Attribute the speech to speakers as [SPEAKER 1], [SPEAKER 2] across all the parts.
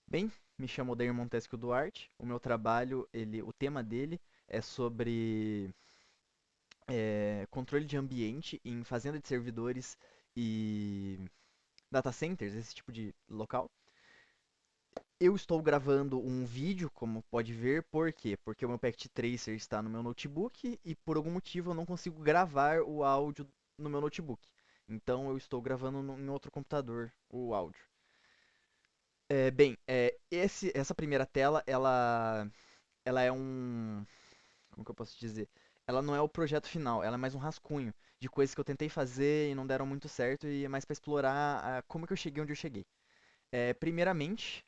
[SPEAKER 1] Bem, me chamo Odair Montesquieu Duarte. O meu trabalho, o tema dele é sobre controle de ambiente em fazenda de servidores e data centers, esse tipo de local. Eu estou gravando um vídeo, como pode ver, por quê? Porque o meu Packet Tracer está no meu notebook e por algum motivo eu não consigo gravar o áudio no meu notebook. Então eu estou gravando em outro computador o áudio. Essa primeira tela, ela é um. Como que eu posso dizer? Ela não é o projeto final, ela é mais um rascunho de coisas que eu tentei fazer e não deram muito certo e é mais para explorar como que eu cheguei onde eu cheguei. Primeiramente,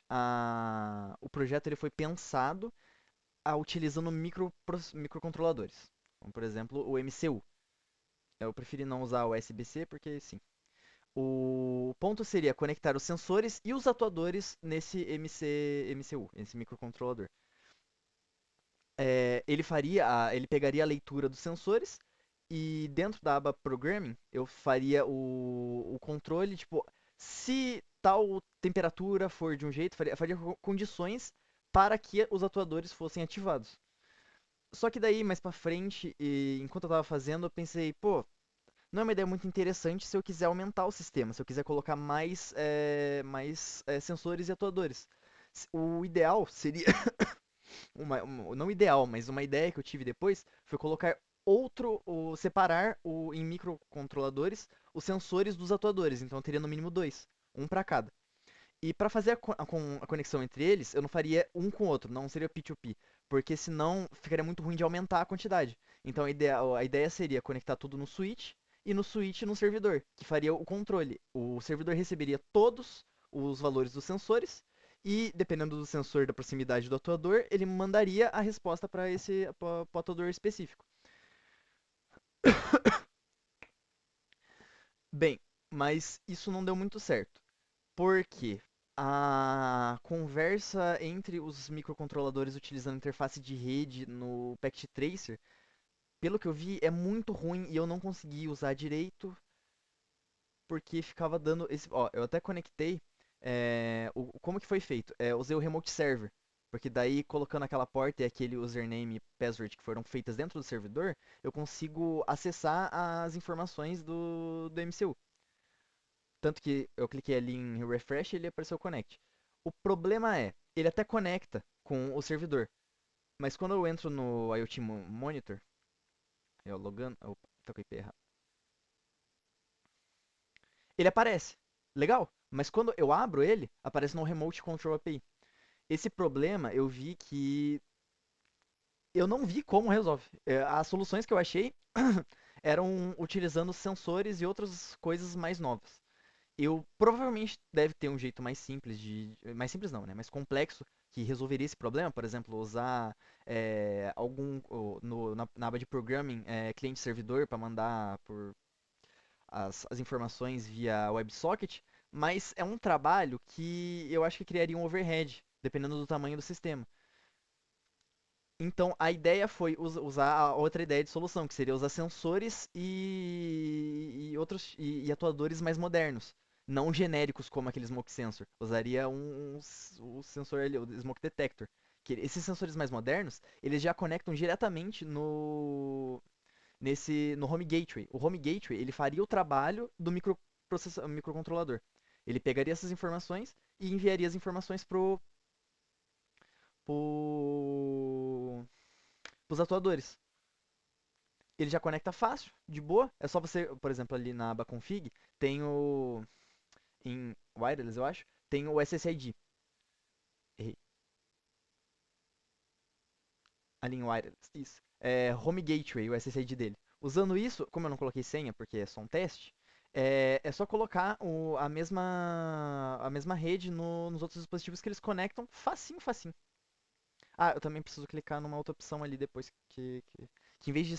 [SPEAKER 1] o projeto ele foi pensado utilizando microcontroladores, como por exemplo o MCU. Eu preferi não usar o SBC porque sim. O ponto seria conectar os sensores e os atuadores nesse MCU, esse microcontrolador. Ele pegaria a leitura dos sensores e dentro da aba Programming eu faria o controle, tipo, se tal temperatura for de um jeito, faria condições para que os atuadores fossem ativados. Só que daí, mais pra frente, enquanto eu tava fazendo, eu pensei, pô, não é uma ideia muito interessante se eu quiser aumentar o sistema, se eu quiser colocar mais sensores e atuadores. O ideal seria não ideal, mas uma ideia que eu tive depois foi colocar separar em microcontroladores os sensores dos atuadores. Então eu teria no mínimo dois, um para cada. E para fazer a conexão entre eles, eu não faria um com o outro, não seria P2P, porque senão ficaria muito ruim de aumentar a quantidade. Então a ideia seria conectar tudo no switch e no switch no servidor, que faria o controle. O servidor receberia todos os valores dos sensores e, dependendo do sensor da proximidade do atuador, ele mandaria a resposta para esse pro atuador específico. Bem, mas isso não deu muito certo. Porque a conversa entre os microcontroladores utilizando interface de rede no Packet Tracer, pelo que eu vi, é muito ruim e eu não consegui usar direito porque ficava dando esse. Ó, eu até conectei. Como que foi feito? Usei o Remote Server. Porque daí, colocando aquela porta e aquele username e password que foram feitas dentro do servidor, eu consigo acessar as informações do MCU. Tanto que eu cliquei ali em refresh e ele apareceu connect. O problema ele até conecta com o servidor, mas quando eu entro no IoT Monitor, eu logando, opa, tô com a IP errado. Ele aparece, legal, mas quando eu abro ele, aparece no Remote Control API. Esse problema eu vi que eu não vi como resolve. As soluções que eu achei eram utilizando sensores e outras coisas mais novas. Eu provavelmente deve ter um jeito mais simples mais simples não, né? Mais complexo que resolveria esse problema, por exemplo, usar algum na aba de programming cliente-servidor para mandar por as informações via WebSocket, mas é um trabalho que eu acho que criaria um overhead, dependendo do tamanho do sistema. Então a ideia foi usar a outra ideia de solução, que seria usar sensores e atuadores mais modernos, não genéricos como aquele smoke sensor. Usaria o sensor ali, o smoke detector. Que esses sensores mais modernos, eles já conectam diretamente no Home Gateway. O Home Gateway, ele faria o trabalho do microcontrolador. Ele pegaria essas informações e enviaria as informações pro, pros atuadores. Ele já conecta fácil, de boa. É só você, por exemplo, ali na aba config, tem em wireless, eu acho, tem o SSID. Errei. Ali em wireless, isso. Home Gateway, o SSID dele. Usando isso, como eu não coloquei senha, porque é só um teste, é só colocar a mesma rede nos outros dispositivos que eles conectam facinho, facinho. Ah, eu também preciso clicar numa outra opção ali depois que em vez de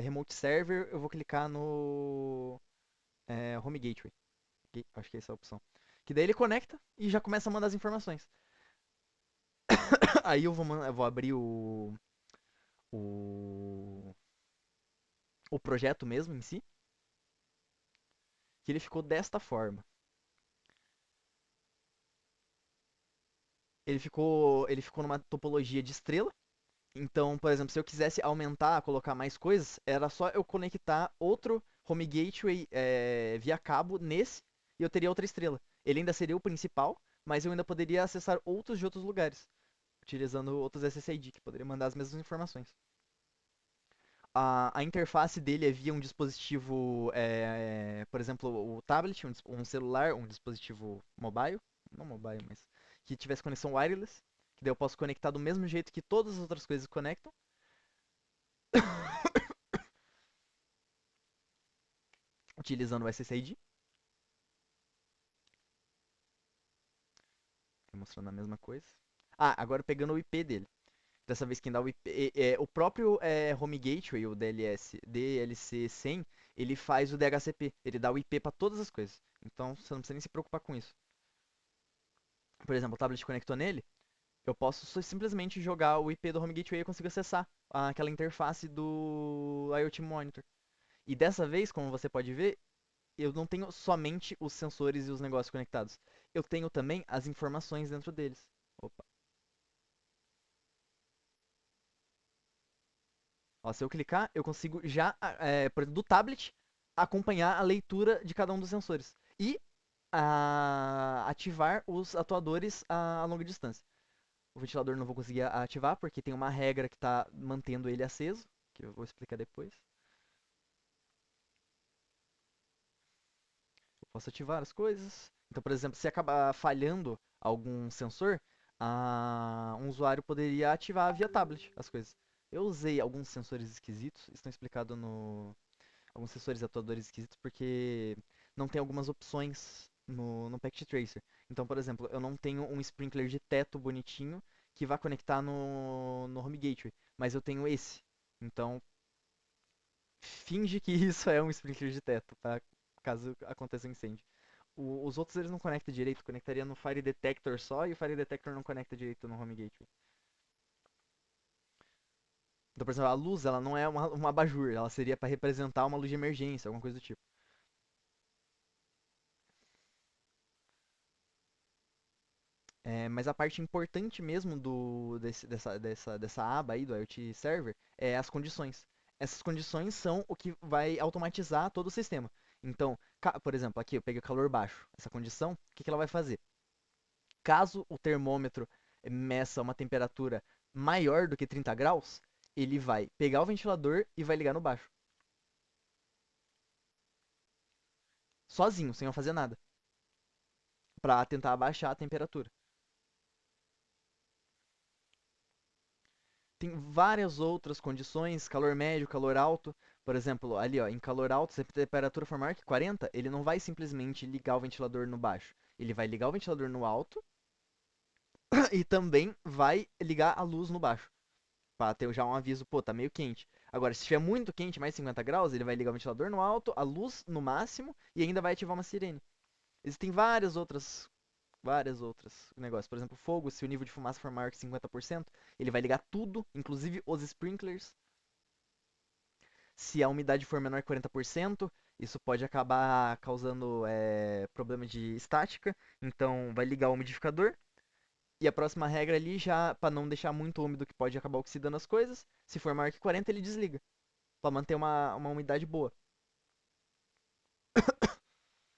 [SPEAKER 1] Remote Server, eu vou clicar no Home Gateway. Acho que é essa a opção. Que daí ele conecta e já começa a mandar as informações. Aí eu vou abrir o, o projeto mesmo em si, que ele ficou desta forma. Ele ficou numa topologia de estrela. Então, por exemplo, se eu quisesse aumentar, colocar mais coisas, era só eu conectar outro Home Gateway via cabo nesse e eu teria outra estrela. Ele ainda seria o principal, mas eu ainda poderia acessar outros de outros lugares, utilizando outros SSID, que poderiam mandar as mesmas informações. A interface dele é via um dispositivo, por exemplo, o tablet, um celular, um dispositivo mobile, não mobile, mas que tivesse conexão wireless, que daí eu posso conectar do mesmo jeito que todas as outras coisas conectam, utilizando o SSID, mostrando a mesma coisa. Ah, agora pegando o IP dele. Dessa vez quem dá o IP, o próprio Home Gateway, o DLC100, ele faz o DHCP, ele dá o IP para todas as coisas. Então você não precisa nem se preocupar com isso. Por exemplo, o tablet conectou nele, eu posso simplesmente jogar o IP do Home Gateway e eu consigo acessar aquela interface do IoT Monitor. E dessa vez, como você pode ver, eu não tenho somente os sensores e os negócios conectados. Eu tenho também as informações dentro deles. Opa. Ó, se eu clicar, eu consigo já, por exemplo, do tablet, acompanhar a leitura de cada um dos sensores. E ativar os atuadores a longa distância. O ventilador não vou conseguir ativar porque tem uma regra que está mantendo ele aceso, que eu vou explicar depois. Eu posso ativar as coisas. Então, por exemplo, se acabar falhando algum sensor, um usuário poderia ativar via tablet as coisas. Eu usei alguns sensores esquisitos, estão explicados no alguns sensores atuadores esquisitos porque não tem algumas opções no Packet Tracer. Então, por exemplo, eu não tenho um sprinkler de teto bonitinho que vá conectar no Home Gateway, mas eu tenho esse. Então, finge que isso é um sprinkler de teto, tá? Caso aconteça um incêndio. Os outros eles não conectam direito, conectaria no Fire Detector só e o Fire Detector não conecta direito no Home Gateway. Então, por exemplo, a luz ela não é uma abajur, ela seria para representar uma luz de emergência, alguma coisa do tipo. Mas a parte importante mesmo dessa aba aí do IoT Server é as condições. Essas condições são o que vai automatizar todo o sistema. Então, por exemplo, aqui eu peguei o calor baixo. Essa condição, o que ela vai fazer? Caso o termômetro meça uma temperatura maior do que 30 graus, ele vai pegar o ventilador e vai ligar no baixo. Sozinho, sem eu fazer nada. Para tentar abaixar a temperatura. Tem várias outras condições, calor médio, calor alto. Por exemplo, ali ó, em calor alto, se a temperatura for maior que 40, ele não vai simplesmente ligar o ventilador no baixo. Ele vai ligar o ventilador no alto e também vai ligar a luz no baixo. Pra ter já um aviso, pô, tá meio quente. Agora, se estiver muito quente, mais 50 graus, ele vai ligar o ventilador no alto, a luz no máximo e ainda vai ativar uma sirene. Existem várias outras negócios. Por exemplo, fogo, se o nível de fumaça for maior que 50%, ele vai ligar tudo, inclusive os sprinklers. Se a umidade for menor que 40%, isso pode acabar causando problema de estática. Então, vai ligar o umidificador. E a próxima regra ali, já para não deixar muito úmido, que pode acabar oxidando as coisas. Se for maior que 40, ele desliga. Para manter uma umidade boa.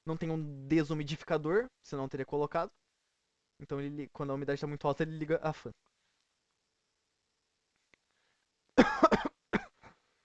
[SPEAKER 1] Não tem um desumidificador, senão teria colocado. Então, quando a umidade está muito alta, ele liga a fan.